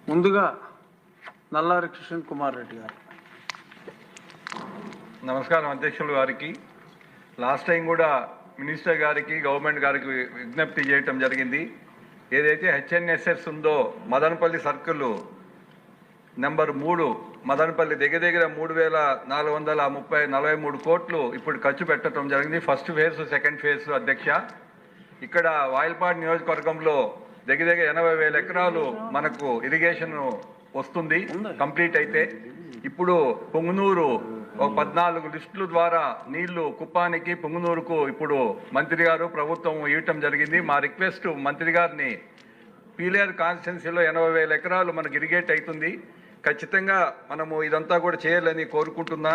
ముందుగా నల్లారి కిషన్ కుమార్ రెడ్డి గారు. నమస్కారం అధ్యక్షులు గారికి. లాస్ట్ టైం కూడా మినిస్టర్ గారికి గవర్నమెంట్ గారికి విజ్ఞప్తి చేయటం జరిగింది. ఏదైతే హెచ్ఎన్ఎస్ఎస్ ఉందో మదనపల్లి సర్కిల్ నెంబర్ 3 మదనపల్లి దగ్గర 3,443 కోట్లు ఇప్పుడు ఖర్చు పెట్టడం జరిగింది. ఫస్ట్ ఫేజ్ సెకండ్ ఫేజ్ అధ్యక్ష. ఇక్కడ వాయిల్పాడ్ నియోజకవర్గంలో దగ్గర 80,000 ఎకరాలు మనకు ఇరిగేషన్ వస్తుంది కంప్లీట్ అయితే. ఇప్పుడు పొంగునూరు ఒక 14 లిస్టుల ద్వారా నీళ్లు కుప్పానికి పొంగునూరుకు ఇప్పుడు మంత్రి గారు ప్రభుత్వం ఇవ్వటం జరిగింది. మా రిక్వెస్ట్ మంత్రి గారిని, పీలేరు కాన్స్టిట్యున్సీలో 80,000 ఎకరాలు మనకు ఇరిగేట్ అవుతుంది, ఖచ్చితంగా మనము ఇదంతా కూడా చేయాలని కోరుకుంటున్నా.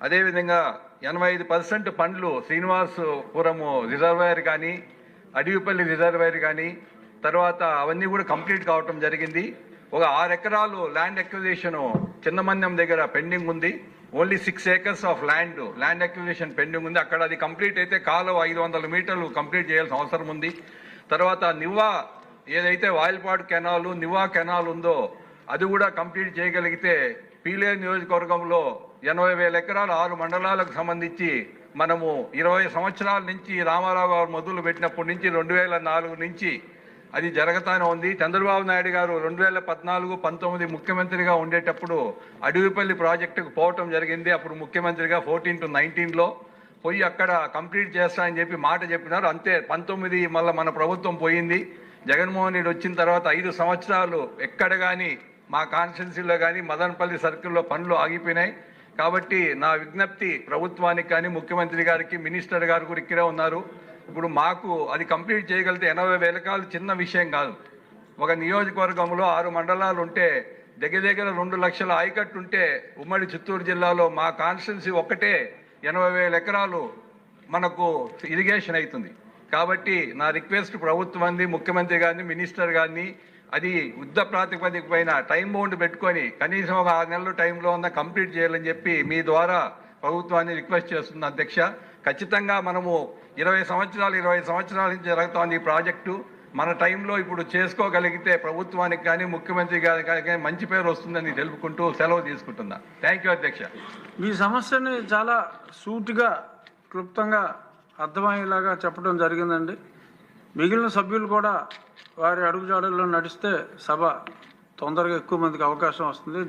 అదేవిధంగా 85% పండ్లు శ్రీనివాసపురము రిజర్వాయర్ కానీ అడవిపల్లి రిజర్వాయర్ కానీ తర్వాత అవన్నీ కూడా కంప్లీట్ కావటం జరిగింది. ఒక 6 ఎకరాలు ల్యాండ్ అక్విజిషన్ చిన్నమన్యం దగ్గర పెండింగ్ ఉంది. Only 6 acres of land acquisition pending ఉంది. అక్కడ అది కంప్లీట్ అయితే కాలువ 500 మీటర్లు కంప్లీట్ చేయాల్సిన అవసరం ఉంది. తర్వాత నివ్వా ఏదైతే వాయిల్పాడ్ కెనాలు నివ్వా కెనాల్ ఉందో అది కూడా కంప్లీట్ చేయగలిగితే పీలేరు నియోజకవర్గంలో 80,000 ఎకరాలు 6 మండలాలకు సంబంధించి మనము 20 సంవత్సరాల నుంచి రామారావు గారు మొదలు పెట్టినప్పటి నుంచి 2004 నుంచి అది జరగతానే ఉంది. చంద్రబాబు నాయుడు గారు 2014-19 ముఖ్యమంత్రిగా ఉండేటప్పుడు అడవిపల్లి ప్రాజెక్టుకు పోవటం జరిగింది. అప్పుడు ముఖ్యమంత్రిగా 14-19లో పోయి అక్కడ కంప్లీట్ చేస్తానని చెప్పి మాట చెప్పినారు. అంతే 19 మళ్ళీ మన ప్రభుత్వం పోయింది. జగన్మోహన్ రెడ్డి వచ్చిన తర్వాత 5 సంవత్సరాలు ఎక్కడ కానీ మా కాన్స్టిట్యున్సీలో కానీ మదనపల్లి సర్కిల్లో పనులు ఆగిపోయినాయి. కాబట్టి నా విజ్ఞప్తి ప్రభుత్వానికి కానీ ముఖ్యమంత్రి గారికి, మినిస్టర్ గారు కూడా ఇక్కడే ఉన్నారు. ఇప్పుడు మాకు అది కంప్లీట్ చేయగలిగితే 80,000 ఎకరాలు చిన్న విషయం కాదు. ఒక నియోజకవర్గంలో 6 మండలాలు ఉంటే దగ్గర 2 లక్షల ఆయకట్టు ఉంటే ఉమ్మడి చిత్తూరు జిల్లాలో మా కాన్స్టిట్యున్సీ ఒక్కటే 80,000 ఎకరాలు మనకు ఇరిగేషన్ అవుతుంది. కాబట్టి నా రిక్వెస్ట్ ప్రభుత్వాన్ని, ముఖ్యమంత్రి గారిని, మినిస్టర్ గారిని అది యుద్ధ ప్రాతిపదిక పైన టైం బౌండ్ పెట్టుకొని కనీసం ఒక 6 నెలల టైంలో ఉన్న కంప్లీట్ చేయాలని చెప్పి మీ ద్వారా ప్రభుత్వాన్ని రిక్వెస్ట్ చేస్తున్నా అధ్యక్ష. ఖచ్చితంగా మనము 20 సంవత్సరాల నుంచి జరుగుతోంది ఈ ప్రాజెక్టు. మన టైంలో ఇప్పుడు చేసుకోగలిగితే ప్రభుత్వానికి కానీ ముఖ్యమంత్రి గారికి కానీ మంచి పేరు వస్తుందని తెలుపుకుంటూ సెలవు తీసుకుంటున్నా. థ్యాంక్ యూ అధ్యక్ష. ఈ సమస్యని చాలా సూటిగా క్లుప్తంగా అర్థమయ్యేలాగా చెప్పడం జరిగిందండి. మిగిలిన సభ్యులు కూడా వారి అడుగుజాడల్లో నడిస్తే సభ తొందరగా ఎక్కువ మందికి అవకాశం వస్తుంది.